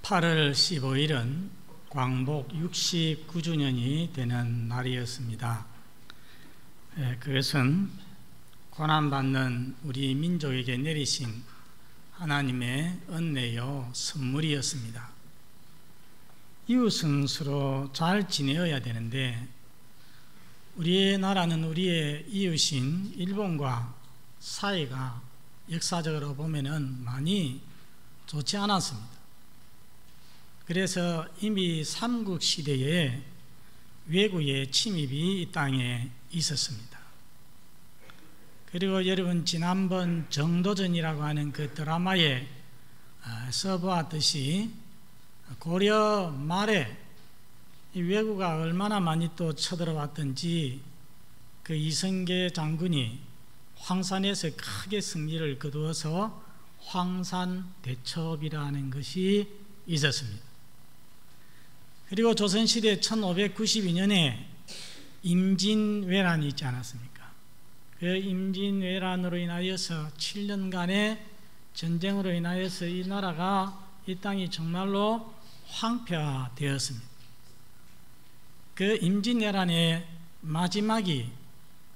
8월 15일은 광복 69주년이 되는 날이었습니다. 그것은 고난받는 우리 민족에게 내리신 하나님의 은혜요 선물이었습니다. 이웃은 서로 잘 지내어야 되는데 우리의 나라는 우리의 이웃인 일본과 사이가 역사적으로 보면은 많이 좋지 않았습니다. 그래서 이미 삼국시대에 외구의 침입이 이 땅에 있었습니다. 그리고 여러분 지난번 정도전이라고 하는 그 드라마에 써보았듯이 고려 말에 이 외구가 얼마나 많이 또 쳐들어왔던지 그 이성계 장군이 황산에서 크게 승리를 거두어서 황산대첩이라는 것이 있었습니다. 그리고 조선시대 1592년에 임진왜란이 있지 않았습니까? 그 임진왜란으로 인하여서 7년간의 전쟁으로 인하여서 이 나라가 이 땅이 정말로 황폐화되었습니다. 그 임진왜란의 마지막이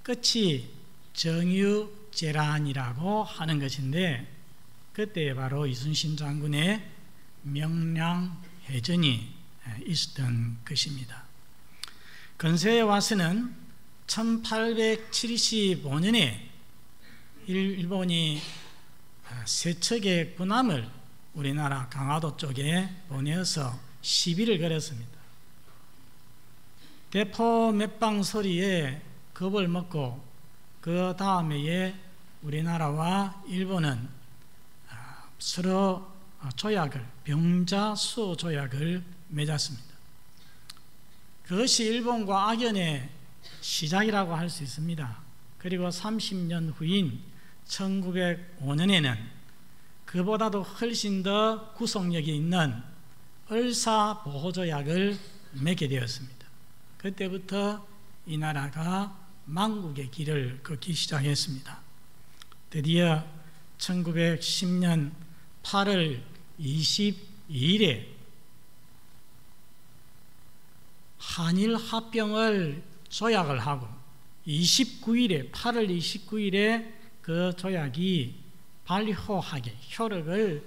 끝이 정유재란이라고 하는 것인데 그때 바로 이순신 장군의 명량해전이 있었던 것입니다. 건세의 와서는 1875년에 일본이 세척의 군함을 우리나라 강화도 쪽에 보내어서 시비를 걸었습니다. 대포 몇 방 소리에 겁을 먹고 그 다음에 우리나라와 일본은 서로 조약을, 병자수호 조약을 맺었습니다. 그것이 일본과 악연의 시작이라고 할 수 있습니다. 그리고 30년 후인 1905년에는 그보다도 훨씬 더 구속력이 있는 을사보호조약을 맺게 되었습니다. 그때부터 이 나라가 망국의 길을 걷기 시작했습니다. 드디어 1910년 8월 22일에 한일 합병을 조약을 하고 8월 29일에 그 조약이 발효하기, 효력을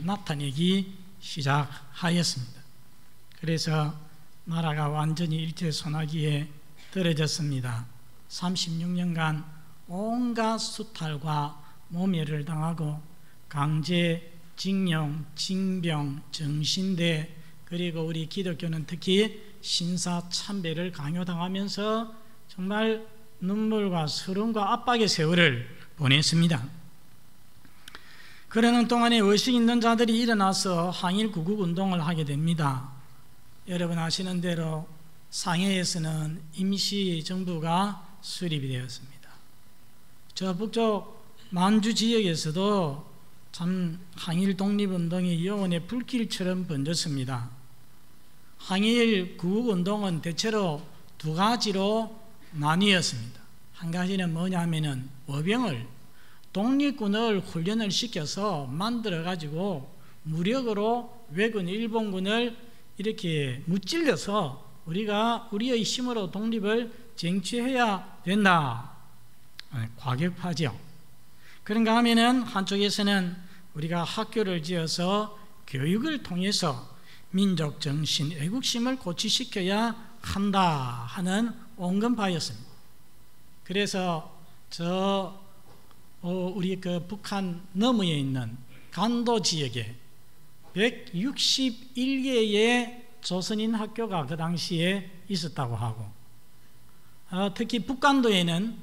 나타내기 시작하였습니다. 그래서 나라가 완전히 일제소나기에 떨어졌습니다. 36년간 온갖 수탈과 모멸을 당하고 강제, 징용, 징병, 정신대 그리고 우리 기독교는 특히 신사참배를 강요당하면서 정말 눈물과 서름과 압박의 세월을 보냈습니다. 그러는 동안에 의식 있는 자들이 일어나서 항일 구국운동을 하게 됩니다. 여러분 아시는 대로 상해에서는 임시정부가 수립이 되었습니다. 저 북쪽 만주 지역에서도 참 항일 독립운동이 영혼의 불길처럼 번졌습니다. 항일 구국운동은 대체로 두 가지로 나뉘었습니다. 한 가지는 뭐냐면은 어병을 독립군을 훈련을 시켜서 만들어 가지고 무력으로 왜군 일본군을 이렇게 무찔러서 우리가 우리의 힘으로 독립을 쟁취해야 된다. 과격하죠. 그런가 하면은 한쪽에서는 우리가 학교를 지어서 교육을 통해서 민족 정신, 애국심을 고취시켜야 한다 하는 온건파였습니다. 그래서 우리 그 북한 너머에 있는 간도 지역에 161개의 조선인 학교가 그 당시에 있었다고 하고 특히 북간도에는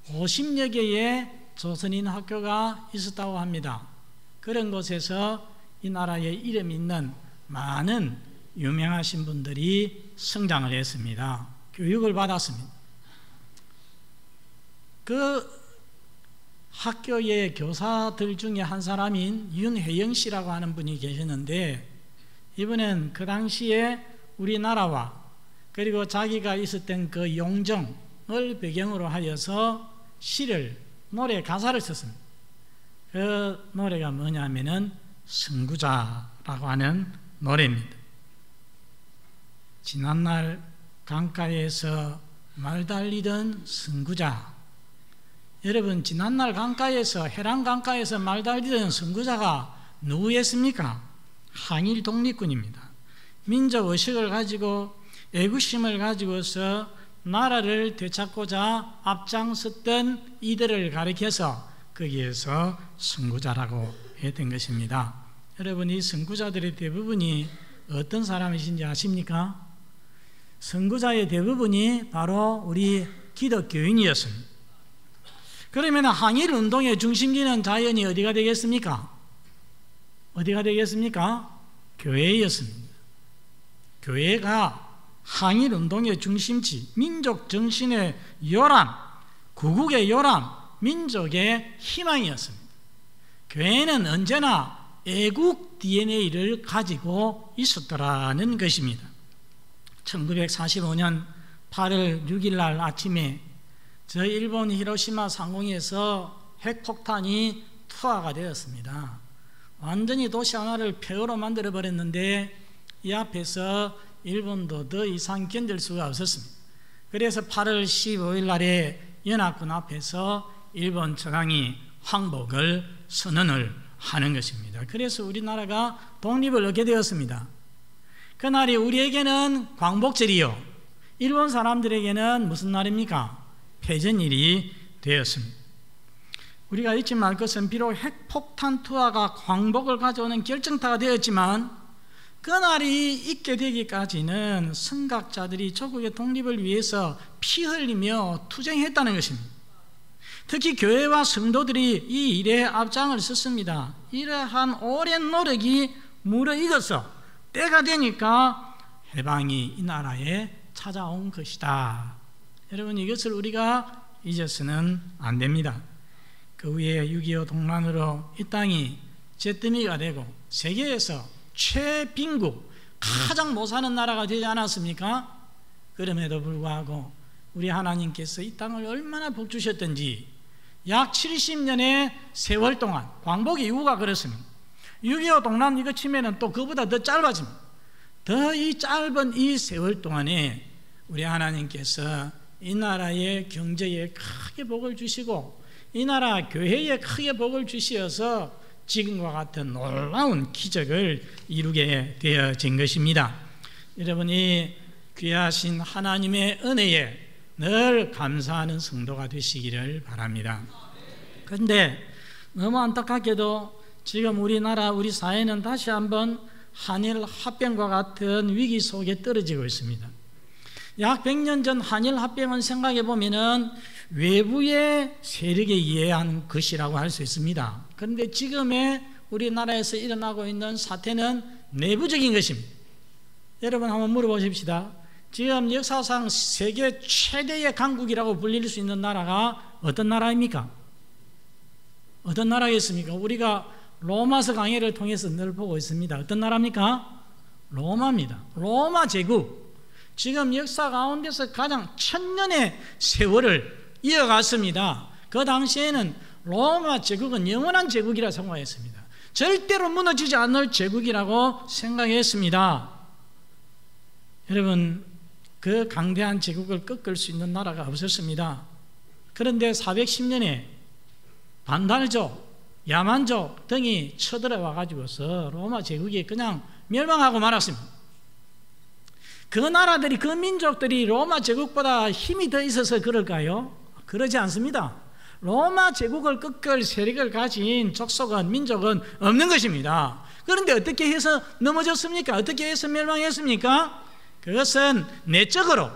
50여 개의 조선인 학교가 있었다고 합니다. 그런 곳에서 이 나라에 이름 있는 많은 유명하신 분들이 성장을 했습니다. 교육을 받았습니다. 그 학교의 교사들 중에 한 사람인 윤혜영 씨라고 하는 분이 계셨는데 이분은 그 당시에 우리나라와 그리고 자기가 있었던 그 용정을 배경으로 하여서 시를, 노래 가사를 썼습니다. 그 노래가 뭐냐면은 선구자 하는 노래입니다. 지난날 강가에서 말 달리던 선구자, 여러분 지난날 강가에서 해랑 강가에서 말 달리던 선구자가 누구였습니까? 항일 독립군입니다. 민족 의식을 가지고 애국심을 가지고서 나라를 되찾고자 앞장섰던 이들을 가리켜서 거기에서 선구자라고 했던 것입니다. 여러분 이 선구자들의 대부분이 어떤 사람이신지 아십니까? 선구자의 대부분이 바로 우리 기독교인이었습니다. 그러면 항일운동의 중심지는 자연히 어디가 되겠습니까? 어디가 되겠습니까? 교회였습니다. 교회가 항일운동의 중심지, 민족 정신의 요람, 구국의 요람, 민족의 희망이었습니다. 교회는 언제나 애국 DNA를 가지고 있었더라는 것입니다. 1945년 8월 6일 날 아침에 저 일본 히로시마 상공에서 핵폭탄이 투하가 되었습니다. 완전히 도시 하나를 폐허로 만들어 버렸는데 이 앞에서 일본도 더 이상 견딜 수가 없었습니다. 그래서 8월 15일 날에 연합군 앞에서 일본 저강이 항복을 선언을 하는 것입니다. 그래서 우리나라가 독립을 얻게 되었습니다. 그날이 우리에게는 광복절이요, 일본 사람들에게는 무슨 날입니까? 패전일이 되었습니다. 우리가 잊지 말 것은 비록 핵폭탄 투하가 광복을 가져오는 결정타가 되었지만 그날이 있게 되기까지는 선각자들이 조국의 독립을 위해서 피 흘리며 투쟁했다는 것입니다. 특히 교회와 성도들이 이 일에 앞장을 섰습니다. 이러한 오랜 노력이 무르익어서 때가 되니까 해방이 이 나라에 찾아온 것이다. 여러분 이것을 우리가 잊어서는 안 됩니다. 그 후에 6.25 동란으로 이 땅이 잿더미가 되고 세계에서 최빈국, 가장 못 사는 나라가 되지 않았습니까? 그럼에도 불구하고 우리 하나님께서 이 땅을 얼마나 복 주셨던지 약 70년의 세월 동안, 광복 이후가 그렇습니다. 6.25 동란 이거 치면은 또 그보다 더 짧아집니다. 더 이 짧은 이 세월 동안에 우리 하나님께서 이 나라의 경제에 크게 복을 주시고 이 나라 교회에 크게 복을 주시어서 지금과 같은 놀라운 기적을 이루게 되어진 것입니다. 여러분이 귀하신 하나님의 은혜에 늘 감사하는 성도가 되시기를 바랍니다. 그런데 너무 안타깝게도 지금 우리나라 우리 사회는 다시 한번 한일 합병과 같은 위기 속에 떨어지고 있습니다. 약 100년 전 한일 합병은 생각해 보면은 외부의 세력에 의한 것이라고 할 수 있습니다. 그런데 지금의 우리나라에서 일어나고 있는 사태는 내부적인 것입니다. 여러분 한번 물어보십시다. 지금 역사상 세계 최대의 강국이라고 불릴 수 있는 나라가 어떤 나라입니까? 어떤 나라겠습니까? 우리가 로마서 강해를 통해서 늘 보고 있습니다. 어떤 나라입니까? 로마입니다. 로마 제국. 지금 역사 가운데서 가장 천년의 세월을 이어갔습니다. 그 당시에는 로마 제국은 영원한 제국이라 생각했습니다. 절대로 무너지지 않을 제국이라고 생각했습니다. 여러분 그 강대한 제국을 꺾을 수 있는 나라가 없었습니다. 그런데 410년에 반달족, 야만족 등이 쳐들어와 가지고서 로마 제국이 그냥 멸망하고 말았습니다. 그 나라들이, 그 민족들이 로마 제국보다 힘이 더 있어서 그럴까요? 그러지 않습니다. 로마 제국을 꺾을 세력을 가진 족속은, 민족은 없는 것입니다. 그런데 어떻게 해서 넘어졌습니까? 어떻게 해서 멸망했습니까? 그것은 내적으로,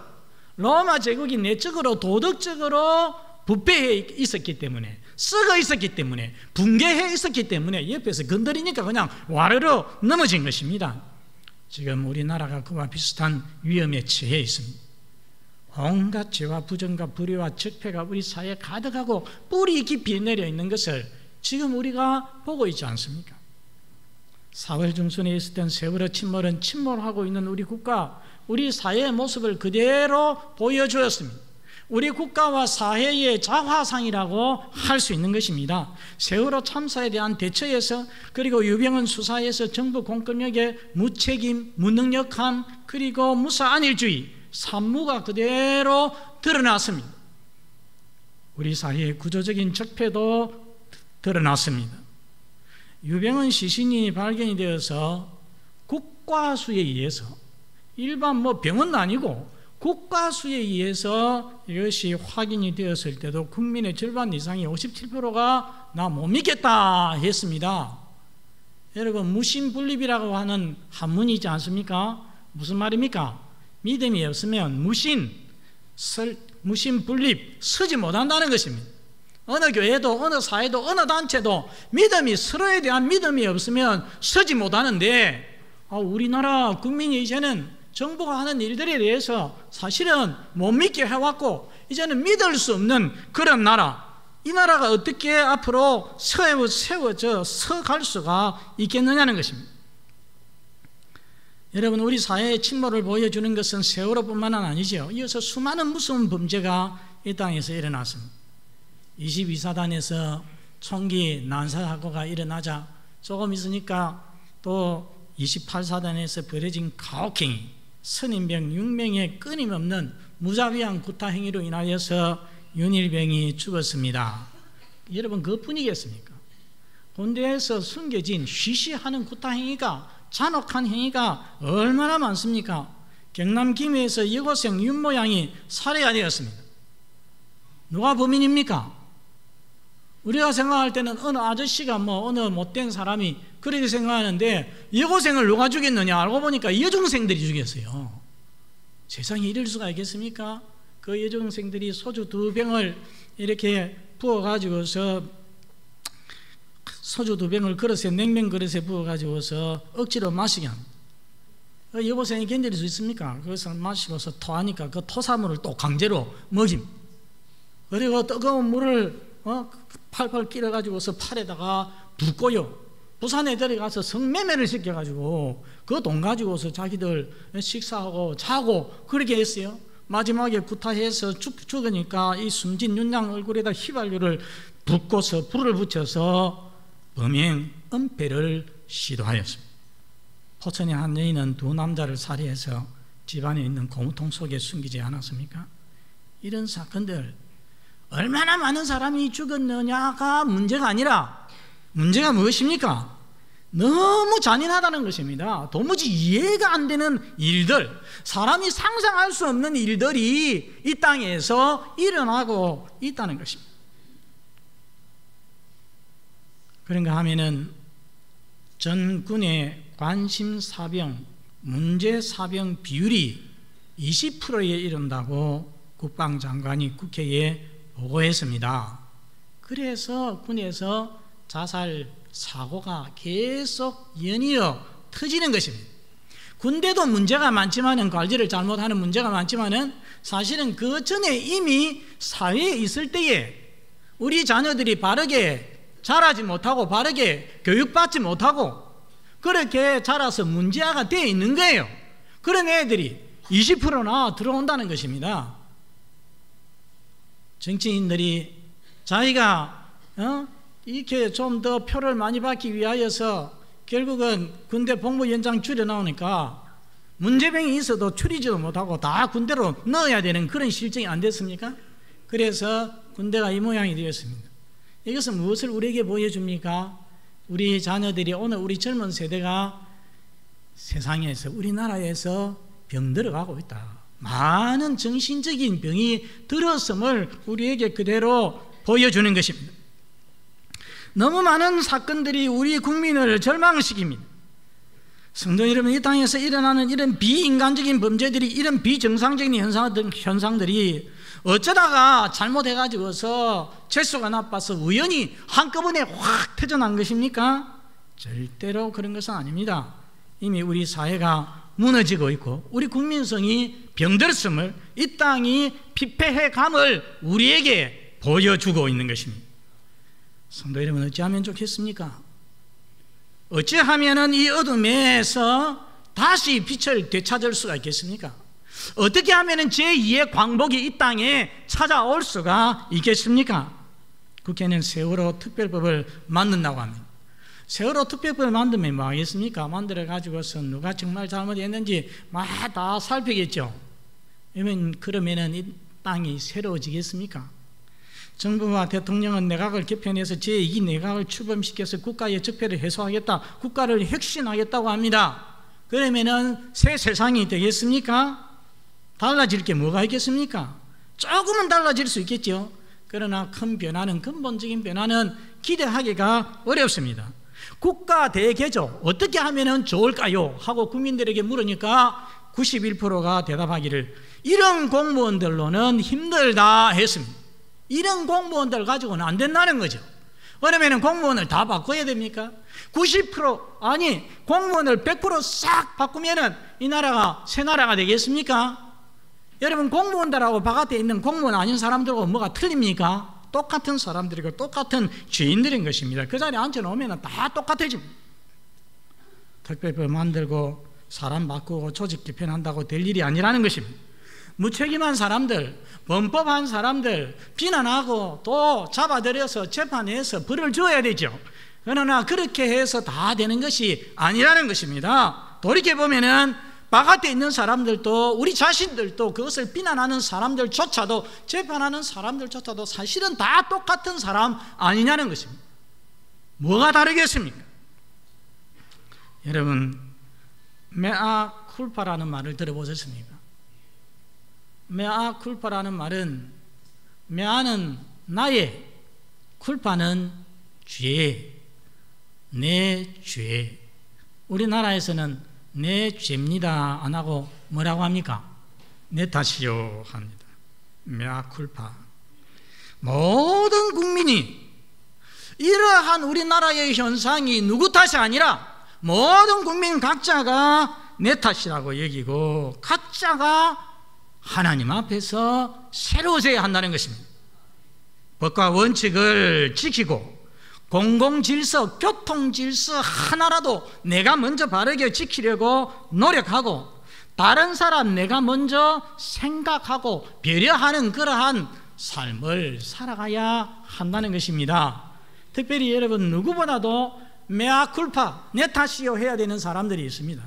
로마 제국이 내적으로 도덕적으로 부패해 있었기 때문에, 썩어 있었기 때문에, 붕괴해 있었기 때문에 옆에서 건드리니까 그냥 와르르 넘어진 것입니다. 지금 우리나라가 그와 비슷한 위험에 처해 있습니다. 온갖 죄와 부정과 불의와 적폐가 우리 사회에 가득하고 뿌리 깊이 내려 있는 것을 지금 우리가 보고 있지 않습니까? 4월 중순에 있었던 세월호 침몰은 침몰하고 있는 우리 국가, 우리 사회의 모습을 그대로 보여주었습니다. 우리 국가와 사회의 자화상이라고 할 수 있는 것입니다. 세월호 참사에 대한 대처에서, 그리고 유병헌 수사에서 정부 공권력의 무책임, 무능력함, 그리고 무사안일주의, 산무가 그대로 드러났습니다. 우리 사회의 구조적인 적폐도 드러났습니다. 유병헌 시신이 발견이 되어서 국과수에 의해서, 일반 병원도 아니고 국과수에 의해서 이것이 확인이 되었을 때도 국민의 절반 이상이 57%가 나 못 믿겠다 했습니다. 여러분, 무신분립이라고 하는 한문이 있지 않습니까? 무슨 말입니까? 믿음이 없으면 무신분립 서지 못한다는 것입니다. 어느 교회도, 어느 사회도, 어느 단체도 믿음이, 서로에 대한 믿음이 없으면 서지 못하는데, 우리나라 국민이 이제는 정부가 하는 일들에 대해서 사실은 못 믿게 해왔고, 이제는 믿을 수 없는 그런 나라, 이 나라가 어떻게 앞으로 세워져 서갈 수가 있겠느냐는 것입니다. 여러분, 우리 사회의 침몰을 보여주는 것은 세월호뿐만 아니죠. 이어서 수많은 무서운 범죄가 이 땅에서 일어났습니다. 22사단에서 총기 난사사고가 일어나자 조금 있으니까 또 28사단에서 벌어진 가혹행위, 선임병 6명의 끊임없는 무자비한 구타행위로 인하여서 윤일병이 죽었습니다. 여러분, 그뿐이겠습니까? 군대에서 숨겨진 쉬쉬하는 구타행위가, 잔혹한 행위가 얼마나 많습니까? 경남 김해에서 여고생 윤모양이 살해가 되었습니다. 누가 범인입니까? 우리가 생각할 때는 어느 아저씨가 어느 못된 사람이 그렇게 생각하는데, 여고생을 누가 죽였느냐? 알고 보니까 여중생들이 죽였어요. 세상에 이럴 수가 있겠습니까? 그 여중생들이 소주 2병을 이렇게 부어가지고서, 소주 2병을 그릇에, 냉면 그릇에 부어가지고서 억지로 마시게 합니다. 여고생이 견딜 수 있습니까? 그것을 마시고서 토하니까 그 토사물을 또 강제로 먹임. 그리고 뜨거운 물을 팔팔 끼려가지고서 팔에다가 붓고요. 부산에 데려가서 성매매를 시켜가지고 그 돈 가지고서 자기들 식사하고 자고 그렇게 했어요. 마지막에 구타해서 죽으니까 이 숨진 윤양 얼굴에다 휘발유를 붓고서 불을 붙여서 범행 은폐를 시도하였습니다. 포천의 한 여인은 2 남자를 살해해서 집안에 있는 고무통 속에 숨기지 않았습니까? 이런 사건들, 얼마나 많은 사람이 죽었느냐가 문제가 아니라, 문제가 무엇입니까? 너무 잔인하다는 것입니다. 도무지 이해가 안 되는 일들, 사람이 상상할 수 없는 일들이 이 땅에서 일어나고 있다는 것입니다. 그런가 하면은 전 군의 관심사병, 문제사병 비율이 20%에 이른다고 국방장관이 국회에 보고했습니다. 그래서 군에서 자살 사고가 계속 연이어 터지는 것입니다. 군대도 문제가 많지만은, 관리를 잘못하는 문제가 많지만은, 사실은 그 전에 이미 사회에 있을 때에 우리 자녀들이 바르게 자라지 못하고 바르게 교육받지 못하고 그렇게 자라서 문제아가 되어 있는 거예요. 그런 애들이 20%나 들어온다는 것입니다. 정치인들이 자기가 이렇게 좀 더 표를 많이 받기 위하여서 결국은 군대 복무 연장 줄여 나오니까 문제병이 있어도 추리지도 못하고 다 군대로 넣어야 되는 그런 실정이 안 됐습니까? 그래서 군대가 이 모양이 되었습니다. 이것은 무엇을 우리에게 보여줍니까? 우리 자녀들이, 오늘 우리 젊은 세대가 세상에서, 우리나라에서 병들어가고 있다. 많은 정신적인 병이 들었음을 우리에게 그대로 보여주는 것입니다. 너무 많은 사건들이 우리 국민을 절망시킵니다. 성도 여러분, 이 땅에서 일어나는 이런 비인간적인 범죄들이, 이런 비정상적인 현상들이 어쩌다가 잘못해가지고서 재수가 나빠서 우연히 한꺼번에 확 터져난 것입니까? 절대로 그런 것은 아닙니다. 이미 우리 사회가 무너지고 있고 우리 국민성이 병들었음을, 이 땅이 피폐해감을 우리에게 보여주고 있는 것입니다. 성도 여러분, 어찌하면 좋겠습니까? 어찌하면 이 어둠에서 다시 빛을 되찾을 수가 있겠습니까? 어떻게 하면 제2의 광복이 이 땅에 찾아올 수가 있겠습니까? 국회는 세월호 특별법을 만든다고 합니다. 세월호 특별법을 만들면 뭐 하겠습니까? 만들어 가지고서 누가 정말 잘못했는지 막 다 살피겠죠. 그러면은 이 땅이 새로워지겠습니까? 정부와 대통령은 내각을 개편해서 제2기 내각을 출범시켜서 국가의 적폐를 해소하겠다, 국가를 혁신하겠다고 합니다. 그러면은 새 세상이 되겠습니까? 달라질 게 뭐가 있겠습니까? 조금은 달라질 수 있겠죠. 그러나 큰 변화는, 근본적인 변화는 기대하기가 어렵습니다. 국가 대개조 어떻게 하면 좋을까요? 하고 국민들에게 물으니까 91%가 대답하기를 이런 공무원들로는 힘들다 했습니다. 이런 공무원들 가지고는 안 된다는 거죠. 그러면 공무원을 다 바꿔야 됩니까? 90% 아니 공무원을 100% 싹 바꾸면 이 나라가 새 나라가 되겠습니까? 여러분, 공무원들하고 바깥에 있는 공무원 아닌 사람들하고 뭐가 틀립니까? 똑같은 사람들이고 똑같은 죄인들인 것입니다. 그 자리에 앉혀놓으면 다 똑같아집니다. 특별법 만들고 사람 바꾸고 조직 개편한다고 될 일이 아니라는 것입니다. 무책임한 사람들, 범법한 사람들 비난하고 또 잡아들여서 재판해서 벌을 줘야 되죠. 그러나 그렇게 해서 다 되는 것이 아니라는 것입니다. 돌이켜보면은 바깥에 있는 사람들도 우리 자신들도 그것을 비난하는 사람들조차도 재판하는 사람들조차도 사실은 다 똑같은 사람 아니냐는 것입니다. 뭐가 다르겠습니까? 여러분, 메아 쿨파라는 말을 들어보셨습니까? 메아 쿨파라는 말은 메아는 나의, 쿨파는 죄, 내 죄. 우리나라에서는 내 죄입니다 안 하고 뭐라고 합니까? 내 탓이요 합니다. 메아 쿨파. 모든 국민이 이러한 우리나라의 현상이 누구 탓이 아니라 모든 국민 각자가 내 탓이라고 여기고 각자가 하나님 앞에서 새로워져야 한다는 것입니다. 법과 원칙을 지키고 공공질서, 교통질서 하나라도 내가 먼저 바르게 지키려고 노력하고 다른 사람 내가 먼저 생각하고 배려하는 그러한 삶을 살아가야 한다는 것입니다. 특별히 여러분, 누구보다도 메아 쿨파, 내 탓이요 해야 되는 사람들이 있습니다.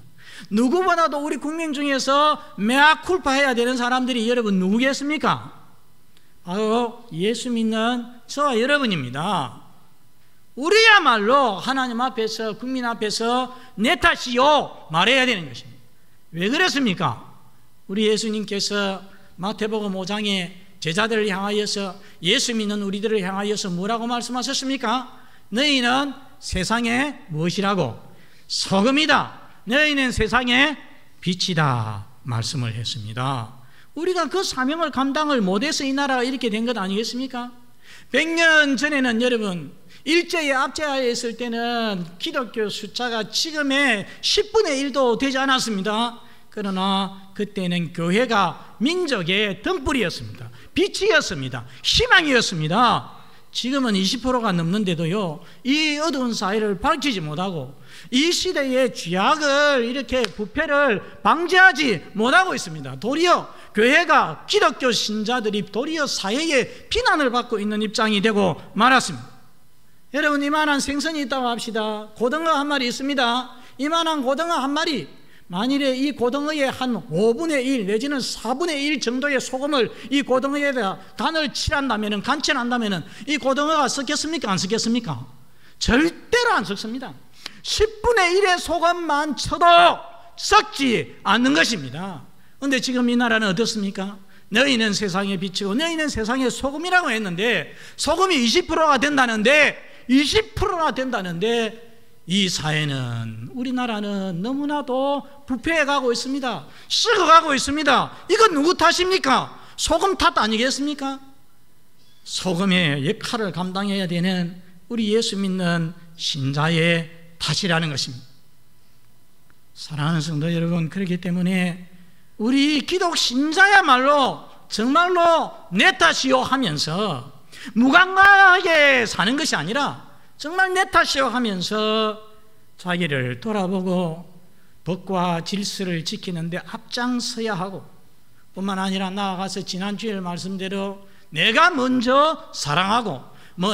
누구보다도 우리 국민 중에서 메아 쿨파 해야 되는 사람들이 여러분 누구겠습니까? 바로 예수 믿는 저와 여러분입니다. 우리야말로 하나님 앞에서, 국민 앞에서 내 탓이요 말해야 되는 것입니다. 왜 그렇습니까? 우리 예수님께서 마태복음 5장에 제자들을 향하여서, 예수 믿는 우리들을 향하여서 뭐라고 말씀하셨습니까? 너희는 세상의 무엇이라고? 소금이다. 너희는 세상의 빛이다 말씀을 했습니다. 우리가 그 사명을 감당을 못해서 이 나라가 이렇게 된 것 아니겠습니까? 100년 전에는 여러분, 일제에 압제하에 있을 때는 기독교 숫자가 지금의 10분의 1도 되지 않았습니다. 그러나 그때는 교회가 민족의 등불이었습니다. 빛이었습니다. 희망이었습니다. 지금은 20%가 넘는데도요, 이 어두운 사회를 밝히지 못하고 이 시대의 죄악을, 이렇게 부패를 방지하지 못하고 있습니다. 도리어 교회가, 기독교 신자들이 도리어 사회의 비난을 받고 있는 입장이 되고 말았습니다. 여러분, 이만한 생선이 있다고 합시다. 고등어 한 마리 있습니다. 이만한 고등어 한 마리, 만일에 이 고등어의 한 5분의 1 내지는 4분의 1 정도의 소금을 이 고등어에다 간을 칠한다면, 간칠한다면 이 고등어가 썩겠습니까? 안 썩겠습니까? 절대로 안 썩습니다. 10분의 1의 소금만 쳐도 썩지 않는 것입니다. 그런데 지금 이 나라는 어떻습니까? 너희는 세상의 빛이고 너희는 세상의 소금이라고 했는데, 소금이 20%가 된다는데, 20%가 된다는데, 이 사회는, 우리나라는 너무나도 부패해가고 있습니다. 썩어가고 있습니다. 이건 누구 탓입니까? 소금 탓 아니겠습니까? 소금의 역할을 감당해야 되는 우리 예수 믿는 신자의 탓이라는 것입니다. 사랑하는 성도 여러분, 그렇기 때문에 우리 기독 신자야말로 정말로 내 탓이요 하면서 무감각하게 사는 것이 아니라 정말 내 탓이요 하면서 자기를 돌아보고 법과 질서를 지키는데 앞장서야 하고, 뿐만 아니라 나아가서 지난주에 말씀대로 내가 먼저 사랑하고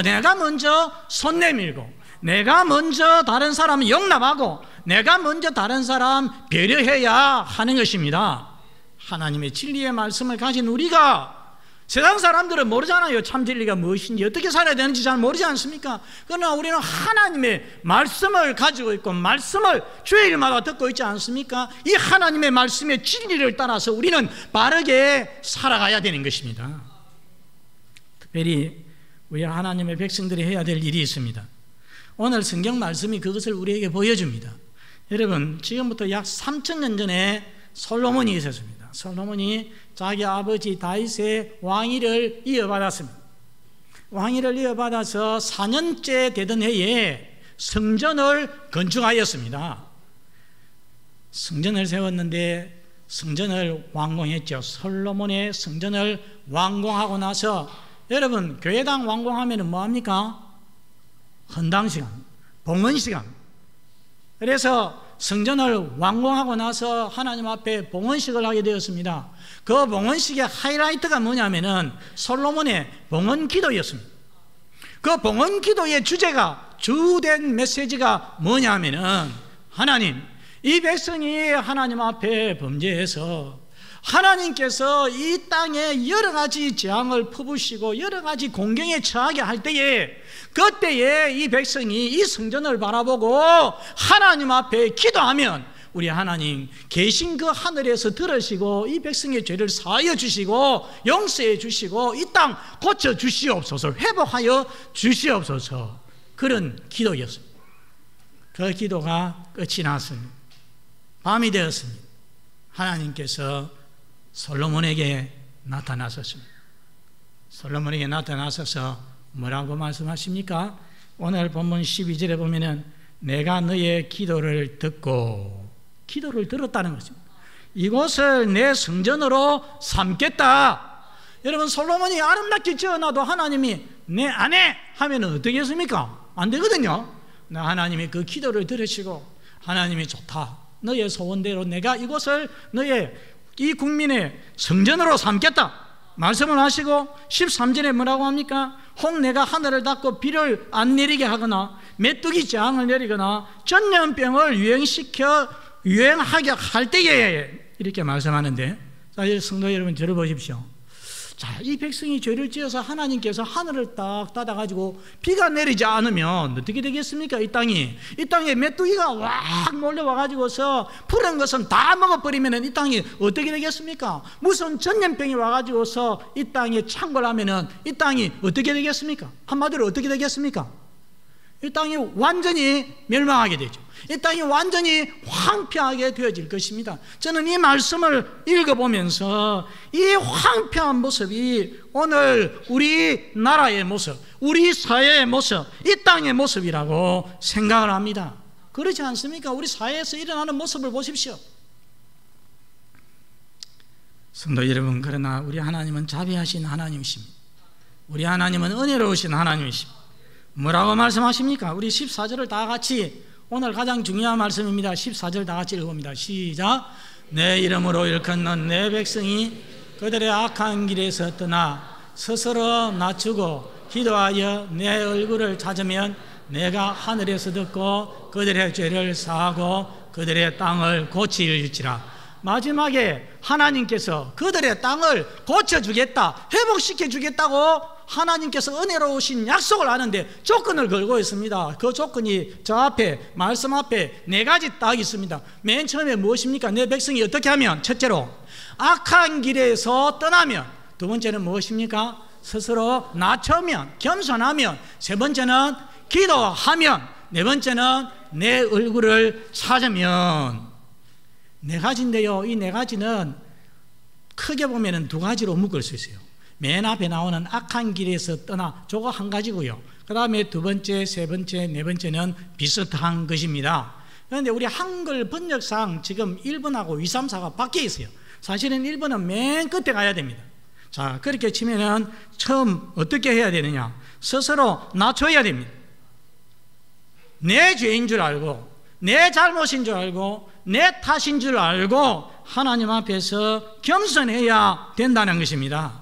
내가 먼저 손 내밀고 내가 먼저 다른 사람 용납하고 내가 먼저 다른 사람 배려해야 하는 것입니다. 하나님의 진리의 말씀을 가진 우리가, 세상 사람들은 모르잖아요. 참 진리가 무엇인지 어떻게 살아야 되는지 잘 모르지 않습니까? 그러나 우리는 하나님의 말씀을 가지고 있고 말씀을 주일마다 듣고 있지 않습니까? 이 하나님의 말씀의 진리를 따라서 우리는 바르게 살아가야 되는 것입니다. 특별히 우리 하나님의 백성들이 해야 될 일이 있습니다. 오늘 성경 말씀이 그것을 우리에게 보여줍니다. 여러분, 지금부터 약 3000년 전에 솔로몬이 있었습니다. 솔로몬이 자기 아버지 다윗의 왕위를 이어받았습니다. 왕위를 이어받아서 4년째 되던 해에 성전을 건축하였습니다. 성전을 세웠는데 성전을 완공했죠. 솔로몬의 성전을 완공하고 나서, 여러분, 교회당 완공하면 뭐합니까? 헌당시간, 봉헌시간. 그래서 성전을 완공하고 나서 하나님 앞에 봉헌식을 하게 되었습니다. 그 봉헌식의 하이라이트가 뭐냐면은 솔로몬의 봉헌기도였습니다. 그 봉헌기도의 주된 메시지가 뭐냐면은, 하나님, 이 백성이 하나님 앞에 범죄해서 하나님께서 이 땅에 여러 가지 재앙을 퍼부시고 여러 가지 공경에 처하게 할 때에, 그때에 이 백성이 이 성전을 바라보고 하나님 앞에 기도하면 우리 하나님 계신 그 하늘에서 들으시고 이 백성의 죄를 사하여 주시고 용서해 주시고 이 땅 고쳐 주시옵소서, 회복하여 주시옵소서. 그런 기도였습니다. 그 기도가 끝이 났습니다. 밤이 되었습니다. 하나님께서 솔로몬에게 나타나셨습니다. 솔로몬에게 나타나셔서 뭐라고 말씀하십니까? 오늘 본문 12절에 보면은 내가 너의 기도를 듣고, 기도를 들었다는 것입니다. 이곳을 내 성전으로 삼겠다. 여러분, 솔로몬이 아름답게 지어놔도 하나님이 내 안 해 하면 어떻게 했습니까? 안 되거든요. 하나님이 그 기도를 들으시고 하나님이 좋다, 너의 소원대로 내가 이곳을 너의 이 국민의 성전으로 삼겠다 말씀을 하시고, 13절에 뭐라고 합니까? 혹 내가 하늘을 닫고 비를 안 내리게 하거나 메뚜기 재앙을 내리거나 전염병을 유행하게 할 때에, 이렇게 말씀하는데, 자, 성도 여러분 들어보십시오. 자, 이 백성이 죄를 지어서 하나님께서 하늘을 딱 닫아가지고 비가 내리지 않으면 어떻게 되겠습니까? 이 땅에 메뚜기가 확 몰려와가지고서 푸른 것은 다 먹어버리면 이 땅이 어떻게 되겠습니까? 무슨 전염병이 와가지고서 이 땅에 창궐하면 이 땅이 어떻게 되겠습니까? 한마디로 어떻게 되겠습니까? 이 땅이 완전히 멸망하게 되죠. 이 땅이 완전히 황폐하게 되어질 것입니다. 저는 이 말씀을 읽어보면서 이 황폐한 모습이 오늘 우리 나라의 모습, 우리 사회의 모습, 이 땅의 모습이라고 생각을 합니다. 그렇지 않습니까? 우리 사회에서 일어나는 모습을 보십시오. 성도 여러분, 그러나 우리 하나님은 자비하신 하나님이십니다. 우리 하나님은 은혜로우신 하나님이십니다. 뭐라고 말씀하십니까? 우리 14절을 다 같이, 오늘 가장 중요한 말씀입니다. 14절 다 같이 읽어봅니다. 시작. 내 이름으로 일컫는 내 백성이 그들의 악한 길에서 떠나 스스로 낮추고 기도하여 내 얼굴을 찾으면 내가 하늘에서 듣고 그들의 죄를 사하고 그들의 땅을 고칠지라. 마지막에 하나님께서 그들의 땅을 고쳐주겠다, 회복시켜주겠다고 하나님께서 은혜로우신 약속을 하는데 조건을 걸고 있습니다. 그 조건이 저 앞에, 말씀 앞에 4가지 딱 있습니다. 맨 처음에 무엇입니까? 내 백성이 어떻게 하면? 첫째로 악한 길에서 떠나면, 두 번째는 무엇입니까? 스스로 낮추면, 겸손하면, 세 번째는 기도하면, 네 번째는 내 얼굴을 찾으면. 4가지인데요, 이 4가지는 크게 보면 2가지로 묶을 수 있어요. 맨 앞에 나오는 악한 길에서 떠나, 저거 한 가지고요. 그 다음에 2번째, 3번째, 4번째는 비슷한 것입니다. 그런데 우리 한글 번역상 지금 1번하고 2, 3, 4가 바뀌어 있어요. 사실은 1번은 맨 끝에 가야 됩니다. 자, 그렇게 치면은 처음 어떻게 해야 되느냐? 스스로 낮춰야 됩니다. 내 죄인 줄 알고, 내 잘못인 줄 알고, 내 탓인 줄 알고 하나님 앞에서 겸손해야 된다는 것입니다.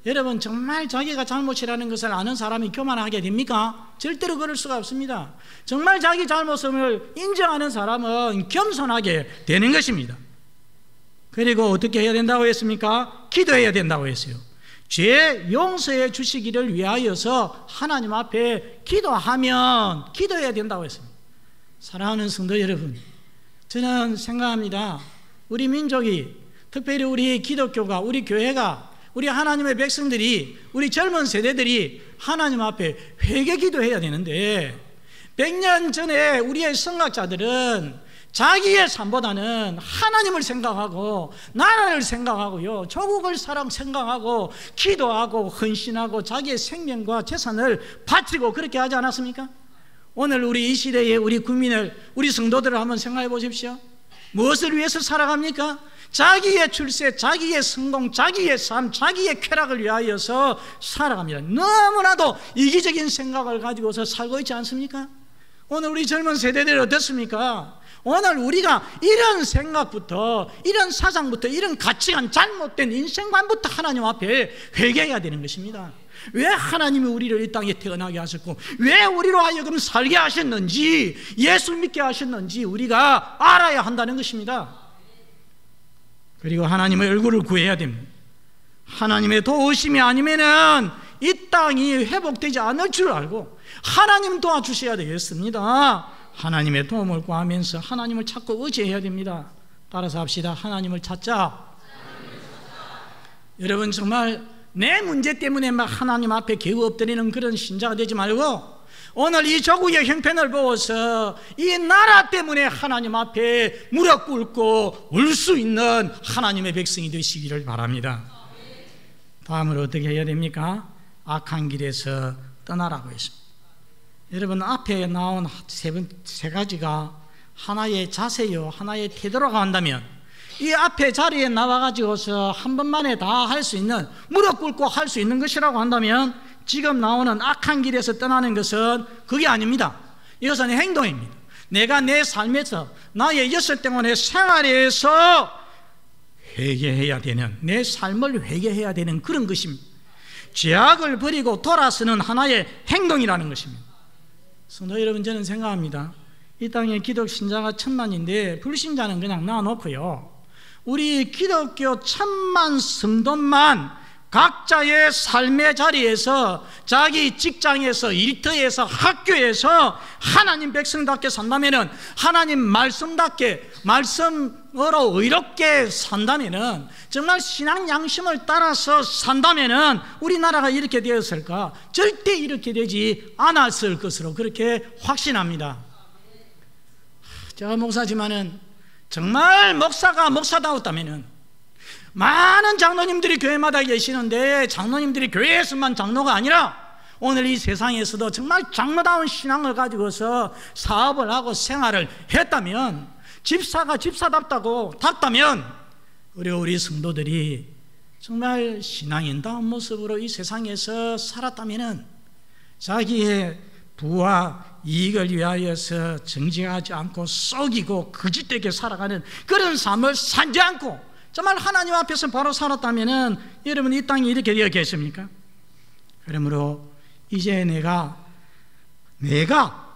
여러분, 정말 자기가 잘못이라는 것을 아는 사람이 교만하게 됩니까? 절대로 그럴 수가 없습니다. 정말 자기 잘못을 인정하는 사람은 겸손하게 되는 것입니다. 그리고 어떻게 해야 된다고 했습니까? 기도해야 된다고 했어요. 죄 용서해 주시기를 위하여서 하나님 앞에 기도해야 된다고 했습니다. 사랑하는 성도 여러분, 저는 생각합니다. 우리 민족이, 특별히 우리 기독교가, 우리 교회가, 우리 하나님의 백성들이, 우리 젊은 세대들이 하나님 앞에 회개 기도해야 되는데, 100년 전에 우리의 선각자들은 자기의 삶보다는 하나님을 생각하고 나라를 생각하고요, 조국을 생각하고 기도하고 헌신하고 자기의 생명과 재산을 바치고 그렇게 하지 않았습니까? 오늘 우리 이 시대에 우리 국민을, 우리 성도들을 한번 생각해 보십시오. 무엇을 위해서 살아갑니까? 자기의 출세, 자기의 성공, 자기의 삶, 자기의 쾌락을 위하여서 살아갑니다. 너무나도 이기적인 생각을 가지고서 살고 있지 않습니까? 오늘 우리 젊은 세대들이 어떻습니까? 오늘 우리가 이런 생각부터, 이런 사상부터, 이런 가치관, 잘못된 인생관부터 하나님 앞에 회개해야 되는 것입니다. 왜 하나님이 우리를 이 땅에 태어나게 하셨고, 왜 우리로 하여금 살게 하셨는지, 예수 믿게 하셨는지 우리가 알아야 한다는 것입니다. 그리고 하나님의 얼굴을 구해야 됩니다. 하나님의 도우심이 아니면은 이 땅이 회복되지 않을 줄 알고 하나님 도와주셔야 되겠습니다. 하나님의 도움을 구하면서 하나님을 찾고 의지해야 됩니다. 따라서 합시다. 하나님을 찾자. 여러분, 정말 내 문제 때문에 막 하나님 앞에 겨우 엎드리는 그런 신자가 되지 말고, 오늘 이 조국의 형편을 보고서 이 나라 때문에 하나님 앞에 무릎 꿇고 울 수 있는 하나님의 백성이 되시기를 바랍니다. 다음으로 어떻게 해야 됩니까? 악한 길에서 떠나라고 했습니다. 여러분, 앞에 나온 세 가지가 하나의 자세요, 하나의 태도라고 한다면, 이 앞에 자리에 나와가지고서 한 번만에 다 할 수 있는, 무릎 꿇고 할 수 있는 것이라고 한다면, 지금 나오는 악한 길에서 떠나는 것은 그게 아닙니다. 이것은 행동입니다. 내가 내 삶에서, 나의 엿새동안의 생활에서 회개해야 되는, 내 삶을 회개해야 되는 그런 것입니다. 죄악을 버리고 돌아서는 하나의 행동이라는 것입니다. 성도 여러분, 저는 생각합니다. 이 땅에 기독 신자가 1000만인데 불신자는 그냥 놔놓고요, 우리 기독교 1000만 성도만 각자의 삶의 자리에서, 자기 직장에서, 일터에서, 학교에서 하나님 백성답게 산다면은, 하나님 말씀답게, 말씀으로 의롭게 산다면은, 정말 신앙 양심을 따라서 산다면은 우리나라가 이렇게 되었을까? 절대 이렇게 되지 않았을 것으로 그렇게 확신합니다. 제가 목사지만은 정말 목사가 목사다웠다면은, 많은 장로님들이 교회마다 계시는데 장로님들이 교회에서만 장로가 아니라 오늘 이 세상에서도 정말 장로다운 신앙을 가지고서 사업을 하고 생활을 했다면, 집사가 집사답다면, 우리 성도들이 정말 신앙인다운 모습으로 이 세상에서 살았다면, 자기의 부와 이익을 위하여서 정직하지 않고 속이고 거짓되게 살아가는 그런 삶을 살지 않고 정말 하나님 앞에서 바로 살았다면, 여러분, 이 땅이 이렇게 되었겠습니까? 그러므로 이제 내가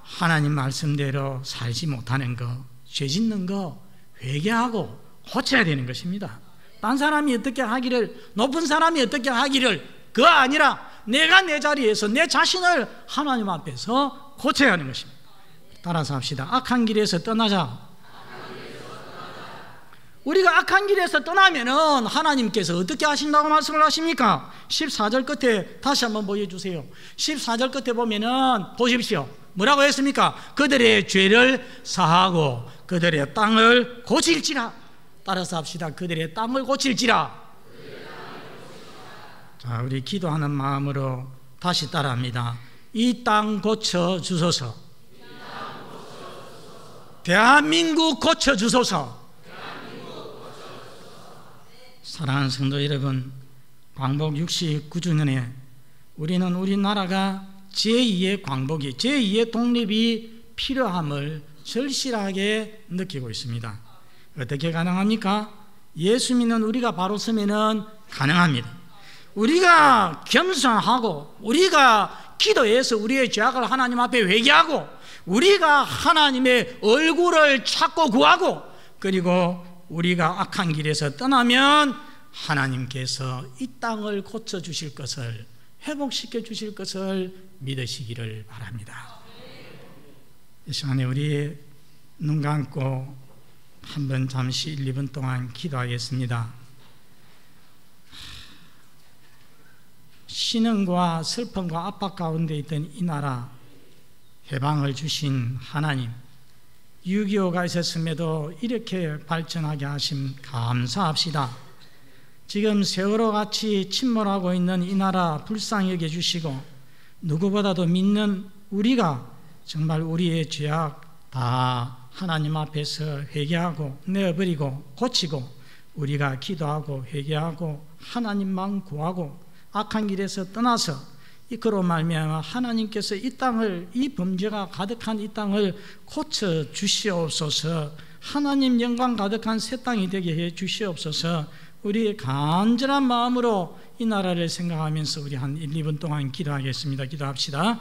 하나님 말씀대로 살지 못하는 거, 죄 짓는 거 회개하고 고쳐야 되는 것입니다. 딴 사람이 어떻게 하기를, 높은 사람이 어떻게 하기를, 그거 아니라 내가 내 자리에서 내 자신을 하나님 앞에서 고쳐야 하는 것입니다. 따라서 합시다. 악한 길에서 떠나자. 우리가 악한 길에서 떠나면은 하나님께서 어떻게 하신다고 말씀을 하십니까? 14절 끝에 다시 한번 보여주세요. 14절 끝에 보면은 보십시오. 뭐라고 했습니까? 그들의 죄를 사하고 그들의 땅을 고칠지라. 따라서 합시다. 그들의 땅을 고칠지라. 자, 우리 기도하는 마음으로 다시 따라합니다. 이 땅 고쳐주소서. 대한민국 고쳐주소서. 사랑하는 성도 여러분, 광복 69주년에 우리는 우리나라가 제2의 광복이, 제2의 독립이 필요함을 절실하게 느끼고 있습니다. 어떻게 가능합니까? 예수 믿는 우리가 바로 서면은 가능합니다. 우리가 겸손하고 우리가 기도해서 우리의 죄악을 하나님 앞에 회개하고 우리가 하나님의 얼굴을 찾고 구하고 그리고 우리가 악한 길에서 떠나면 하나님께서 이 땅을 고쳐주실 것을, 회복시켜 주실 것을 믿으시기를 바랍니다. 이 시간에 우리 눈 감고 한번 잠시 1, 2분 동안 기도하겠습니다. 신음과 슬픔과 압박 가운데 있던 이 나라 해방을 주신 하나님, 6.25가 있었음에도 이렇게 발전하게 하심 감사합시다. 지금 세월호 같이 침몰하고 있는 이 나라 불쌍히 여겨주시고 누구보다도 믿는 우리가 정말 우리의 죄악 다 하나님 앞에서 회개하고 내어버리고 고치고 우리가 기도하고 회개하고 하나님만 구하고 악한 길에서 떠나서 그로 말미암아 하나님께서 이 땅을, 이 범죄가 가득한 이 땅을 고쳐 주시옵소서. 하나님 영광 가득한 새 땅이 되게 해 주시옵소서. 우리 간절한 마음으로 이 나라를 생각하면서 우리 한 1, 2분 동안 기도하겠습니다. 기도합시다.